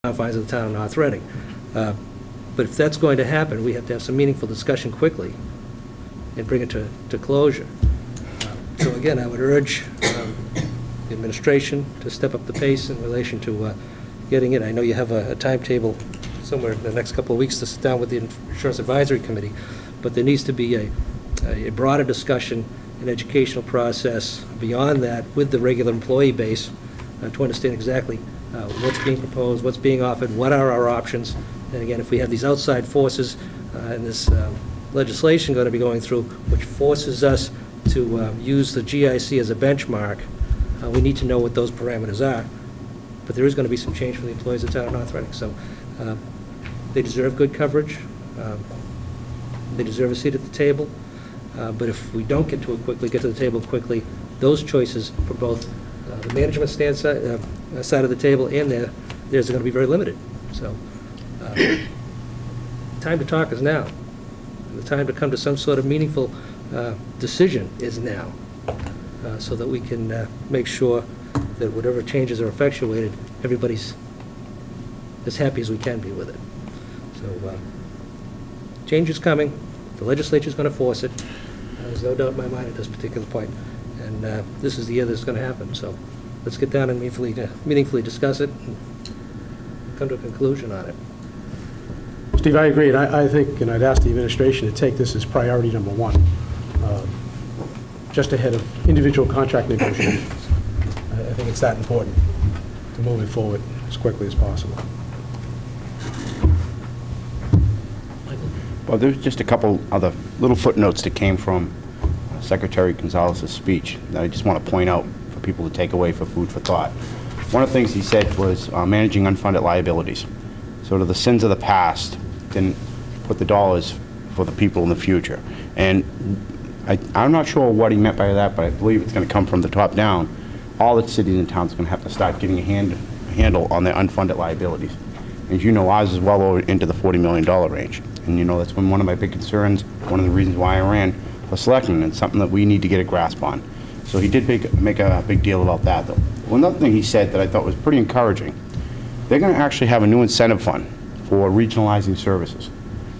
confines of the town of North Reading. But if that's going to happen, we have to have some meaningful discussion quickly and bring it to closure. So again, I would urge the administration to step up the pace in relation to getting it. I know you have a timetable somewhere in the next couple of weeks to sit down with the Insurance Advisory Committee, but there needs to be a broader discussion, an educational process beyond that with the regular employee base to understand exactly what's being proposed, what's being offered, what are our options. And again, if we have these outside forces and this legislation going to be going through, which forces us to use the GIC as a benchmark, we need to know what those parameters are. But there is going to be some change for the employees of the town of North Reading. So they deserve good coverage. They deserve a seat at the table. But if we don't get to the table quickly, those choices for both the management side of the table and theirs are going to be very limited. So time to talk is now. The time to come to some sort of meaningful decision is now, so that we can make sure that whatever changes are effectuated, everybody's as happy as we can be with it. So change is coming. The legislature is going to force it. There's no doubt in my mind at this particular point. And this is the year that's going to happen. So let's get down and meaningfully discuss it and come to a conclusion on it. Steve, I agree, and I think, and I'd ask the administration to take this as priority number one, just ahead of individual contract negotiations. I think it's that important to move it forward as quickly as possible. Well, there's just a couple other little footnotes that came from Secretary Gonzalez's speech that I just want to point out for people to take away for food for thought. One of the things he said was managing unfunded liabilities. Sort of the sins of the past didn't put the dollars for the people in the future. And I'm not sure what he meant by that, but I believe it's going to come from the top down. All the cities and towns are going to have to start getting a handle on their unfunded liabilities. As you know, ours is well over into the $40 million range. And you know, that's been one of my big concerns, one of the reasons why I ran for Selectmen, and something that we need to get a grasp on. So he did make a big deal about that, though. Well, another thing he said that I thought was pretty encouraging, they're going to actually have a new incentive fund for regionalizing services.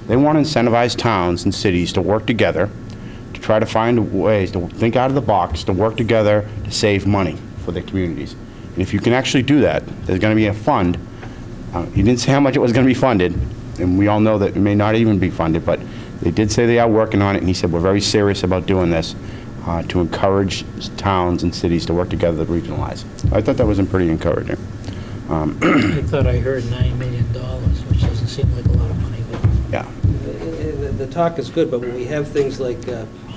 They want to incentivize towns and cities to work together to try to find ways to think out of the box, to work together to save money for their communities. And if you can actually do that, there's going to be a fund. He didn't say how much it was going to be funded, and we all know that it may not even be funded, but they did say they are working on it, and he said we're very serious about doing this to encourage towns and cities to work together to regionalize. I thought that was pretty encouraging. I thought I heard $9 million, which doesn't seem like a lot of money. But yeah. The talk is good, but when we have things like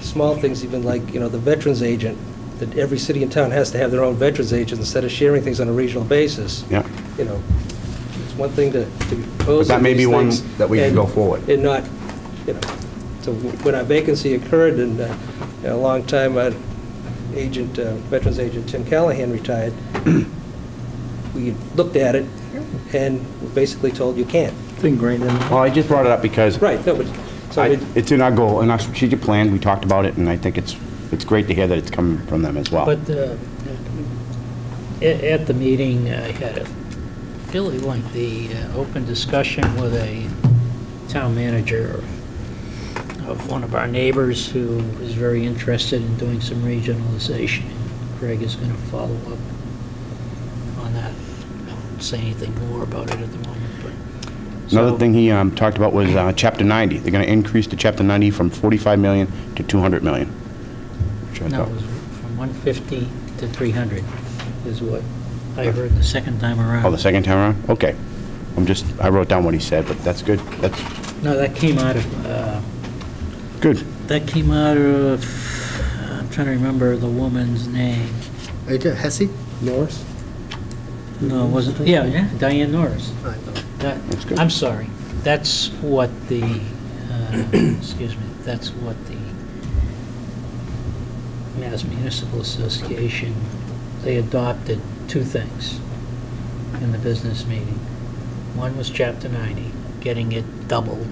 small things, even like the veterans agent, that every city and town has to have their own veterans agent instead of sharing things on a regional basis. Yeah. It's one thing to propose. But that may be one that we can go forward. And not, so when our vacancy occurred and a long time agent, veterans agent Tim Callahan retired, we looked at it and were basically told you can't. Well, I just brought it up because right, no, but so it's in our goal, in our strategic plan. We talked about it, and I think it's great to hear that it's coming from them as well. But at the meeting, I had a fairly lengthy open discussion with a town manager of one of our neighbors who is very interested in doing some regionalization. Craig is going to follow up on that. I won't say anything more about it at the moment. But another thing he talked about was Chapter 90. They're going to increase the Chapter 90 from $45 million to $200 million. No, it was from 150 to 300 is what I heard the second time around. Oh, the second time around? Okay. I wrote down what he said, but that's good. No, that came out of... good. That came out of... I'm trying to remember the woman's name. Hesse? Norris? No, it wasn't... Yeah, Diane Norris. That's good. I'm sorry. That's what the... excuse me. That's what the Mass Municipal Association, they adopted two things in the business meeting. One was Chapter 90, getting it doubled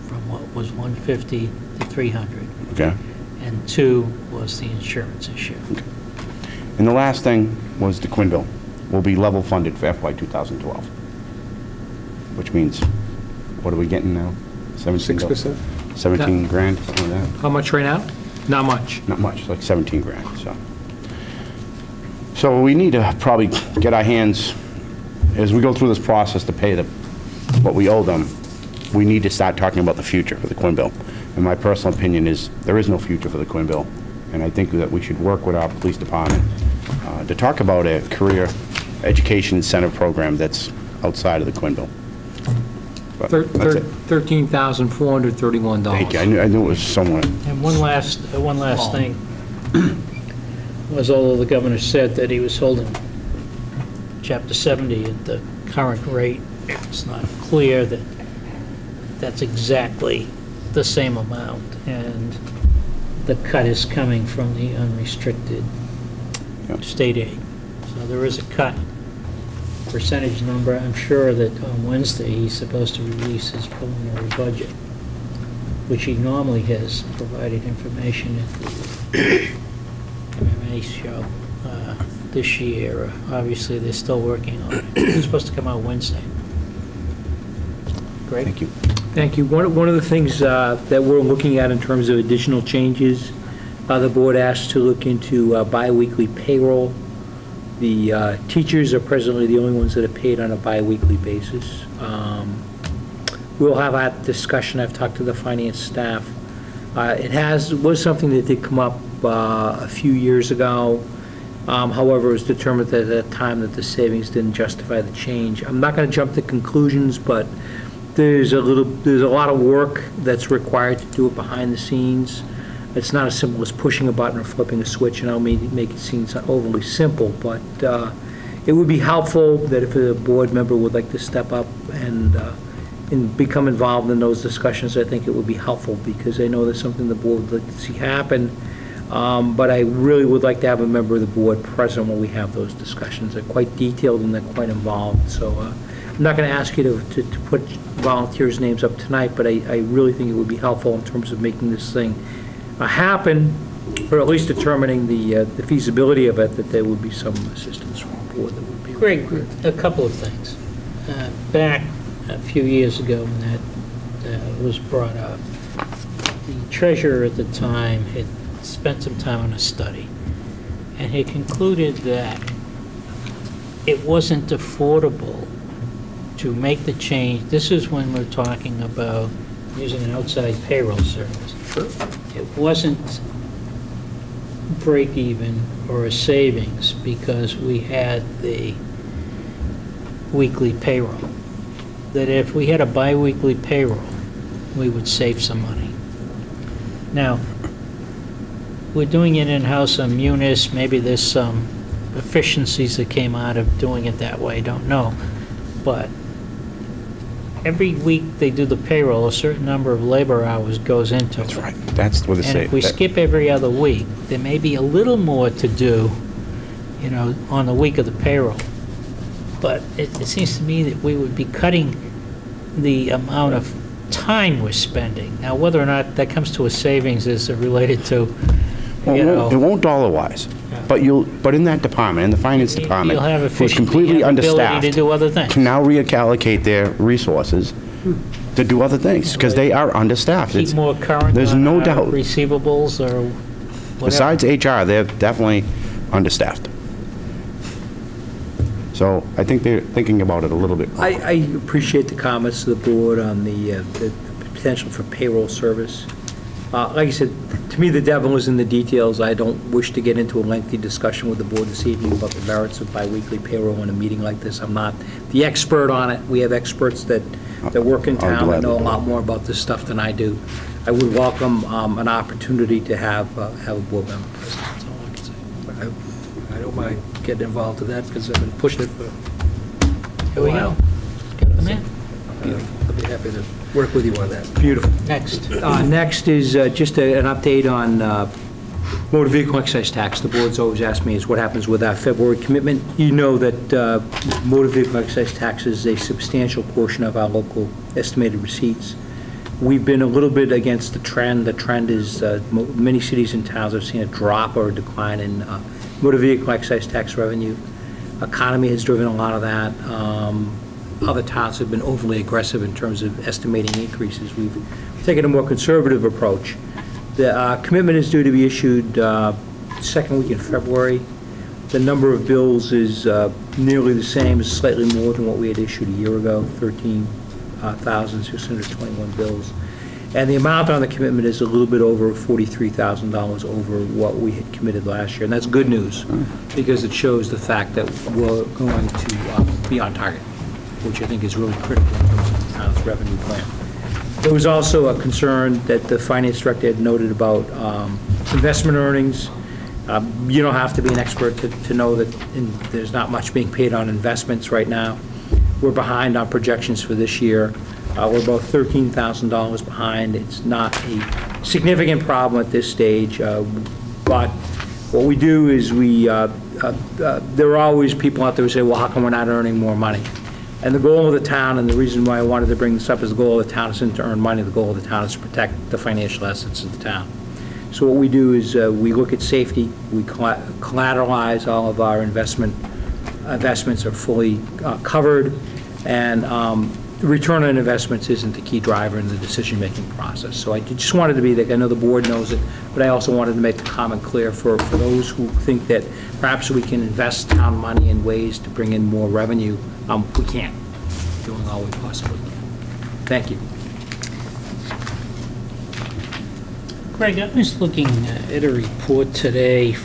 from what was 150 to 300. Okay. And two was the insurance issue. Okay. And the last thing was the Quinville will be level funded for FY 2012. which means, what are we getting now? 6%? 17 grand, something like that? How much right now? Not much. Not much, like 17 grand, so. So we need to probably get our hands, as we go through this process to pay what we owe them, we need to start talking about the future for the Quinn Bill. And my personal opinion is, there is no future for the Quinn Bill. And I think that we should work with our police department to talk about a career education incentive program that's outside of the Quinn Bill. But that's it. $13,431. Thank you. I knew it was somewhere. And one last thing was, although the governor said that he was holding Chapter 70 at the current rate, it's not clear that that's exactly the same amount, and the cut is coming from the unrestricted state aid. So there is a cut percentage number. I'm sure that on Wednesday he's supposed to release his preliminary budget, which he normally has provided information at the MMA show this year. Obviously, they're still working on it. It's supposed to come out Wednesday. Great. Thank you. Thank you. One of the things that we're looking at in terms of additional changes, the board asked to look into biweekly payroll. The teachers are presently the only ones that are paid on a biweekly basis. We'll have that discussion. I've talked to the finance staff. It was something that did come up a few years ago. However, it was determined at that time that the savings didn't justify the change. I'm not going to jump to conclusions, but there's a lot of work that's required to do it behind the scenes. It's not as simple as pushing a button or flipping a switch, and I'll make it seem overly simple, but it would be helpful that if a board member would like to step up and become involved in those discussions. I think it would be helpful, because I know that's something the board would like to see happen. But I really would like to have a member of the board present when we have those discussions. They're quite detailed and they're quite involved. So I'm not going to ask you to put volunteers' names up tonight, but I really think it would be helpful in terms of making this thing happen, or at least determining the feasibility of it, that there would be some assistance from the board that would be Greg, good. a couple of things. Back a few years ago when that was brought up, the treasurer at the time had spent some time on a study, and he concluded that it wasn't affordable to make the change. This is when we're talking about using an outside payroll service. Sure. It wasn't break even or a savings because we had the weekly payroll. That if we had a bi-weekly payroll, we would save some money. Now, we're doing it in-house on Munis. Maybe there's some efficiencies that came out of doing it that way, don't know. But every week they do the payroll, a certain number of labor hours goes into it. That's right. That's what they say. And if we skip every other week, there may be a little more to do, on the week of the payroll. But it seems to me that we would be cutting the amount of time we're spending. Now, whether or not that comes to a savings is related to, Well, it won't dollar-wise, but in that department, in the finance department, you'll have who's efficiency completely and ability understaffed, to do other things. can now reallocate their resources to do other things, because they are understaffed. Keep more current There's on no our doubt. receivables or whatever. Besides HR, they're definitely understaffed. So I think they're thinking about it a little bit more. I appreciate the comments of the board on the potential for payroll service. Like I said, to me, the devil is in the details. I don't wish to get into a lengthy discussion with the board this evening about the merits of biweekly payroll in a meeting like this. I'm not the expert on it. We have experts that work in town that know a lot more about this stuff than I do. I would welcome an opportunity to have a board member present. That's all I can say. But I don't mind getting involved in that, because I've been pushing it for Here we go. Get them in. I'll be happy to work with you on that. Beautiful. Next. Next is just an update on motor vehicle excise tax. The board's always asked me is what happens with our February commitment. You know that motor vehicle excise tax is a substantial portion of our local estimated receipts. We've been a little bit against the trend. The trend is many cities and towns have seen a drop or a decline in motor vehicle excise tax revenue. Economy has driven a lot of that. other towns have been overly aggressive in terms of estimating increases. We've taken a more conservative approach. The commitment is due to be issued second week in February. The number of bills is nearly the same, is slightly more than what we had issued a year ago, 13,621 bills. And the amount on the commitment is a little bit over $43,000 over what we had committed last year. And that's good news, because it shows the fact that we're going to be on target, which I think is really critical in terms of the town's revenue plan. There was also a concern that the finance director had noted about investment earnings. You don't have to be an expert to know that there's not much being paid on investments right now. We're behind on projections for this year. We're about $13,000 behind. It's not a significant problem at this stage, but what we do is there are always people out there who say, well, how come we're not earning more money? And the goal of the town, and the reason why I wanted to bring this up, is the goal of the town isn't to earn money. The goal of the town is to protect the financial assets of the town. So what we do is we look at safety. We collateralize all of our investments are fully covered, and return on investments isn't the key driver in the decision-making process. So I just wanted to be that, I know the board knows it, but I also wanted to make the comment clear for those who think that perhaps we can invest town money in ways to bring in more revenue. We can't, doing all we possibly can. Thank you. Greg, I was looking at a report today,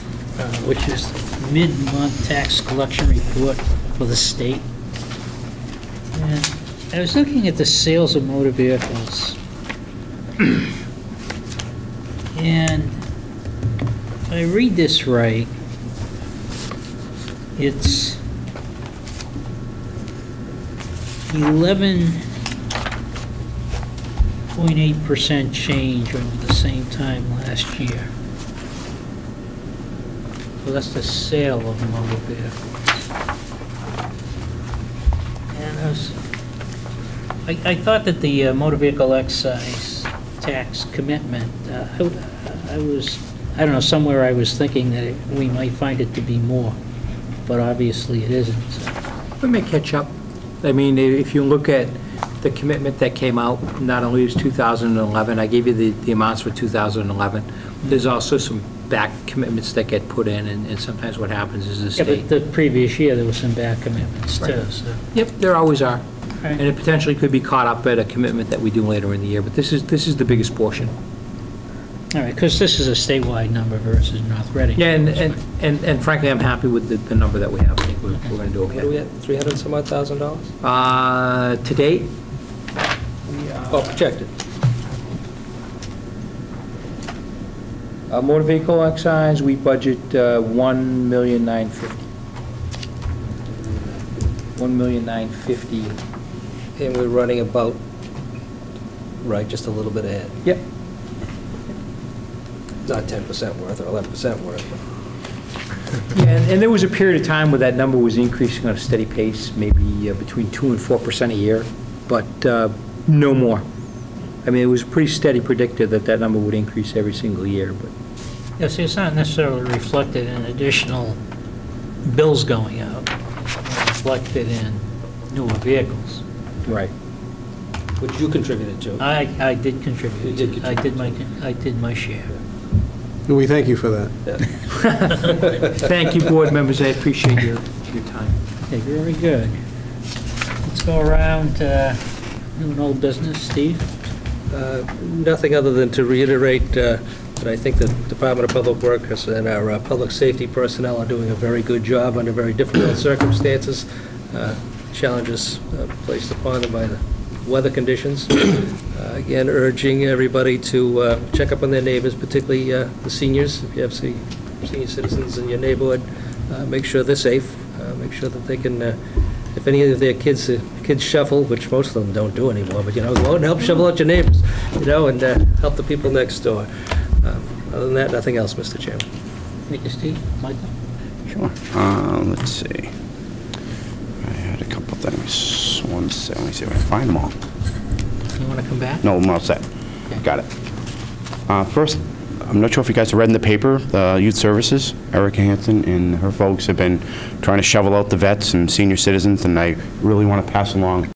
which is the mid-month tax collection report for the state. And I was looking at the sales of motor vehicles. And if I read this right, it's 11.8% change over the same time last year. So that's the sale of motor vehicles. And I thought that the motor vehicle excise tax commitment, I don't know, somewhere I was thinking that we might find it to be more, but obviously it isn't. So. We may catch up. I mean, if you look at the commitment that came out, not only is 2011, I gave you the amounts for 2011, there's also some back commitments that get put in, and sometimes what happens is the state... Yeah, but the previous year, there was some back commitments too, so... Yep, there always are. Right. And it potentially could be caught up at a commitment that we do later in the year, but this is the biggest portion. All right, because this is a statewide number versus North Reading. Yeah, and frankly, I'm happy with the number that we have. I think we're going to do okay. What are we at, $300,000? To date? Oh, projected. Motor vehicle excise, we budget $1,950,000. $1,950,000. And we're running about, right, just a little bit ahead. Yep. Not 10% worth or 11% worth. Yeah, and there was a period of time where that number was increasing on a steady pace, maybe between 2% and 4% a year, but no more. I mean, it was a pretty steady predictor that that number would increase every single year. But Yeah, see, it's not necessarily reflected in additional bills going out, reflected in newer vehicles. right. Which you contributed to. I did contribute. You did contribute. I did my share. And we thank you for that. Yeah. Thank you, board members. I appreciate your time. Okay, very good. Let's go around, new and old business. Steve? Nothing other than to reiterate that I think the Department of Public Works and our public safety personnel are doing a very good job under very difficult circumstances. Challenges placed upon them by the weather conditions. Again, urging everybody to check up on their neighbors, particularly the seniors. If you have senior citizens in your neighborhood, make sure they're safe. Make sure that they can, if any of their kids shuffle, which most of them don't do anymore, but, go out and help shovel out your neighbors, and help the people next door. Other than that, nothing else, Mr. Chairman. Thank you, Steve. Michael? Sure. Let's see. I had a couple things. Let me see if I can find them all. You want to come back? No, I'm all set. Okay. Got it. First, I'm not sure if you guys have read in the paper, Youth Services, Erica Hansen and her folks have been trying to shovel out the vets and senior citizens, and I really want to pass along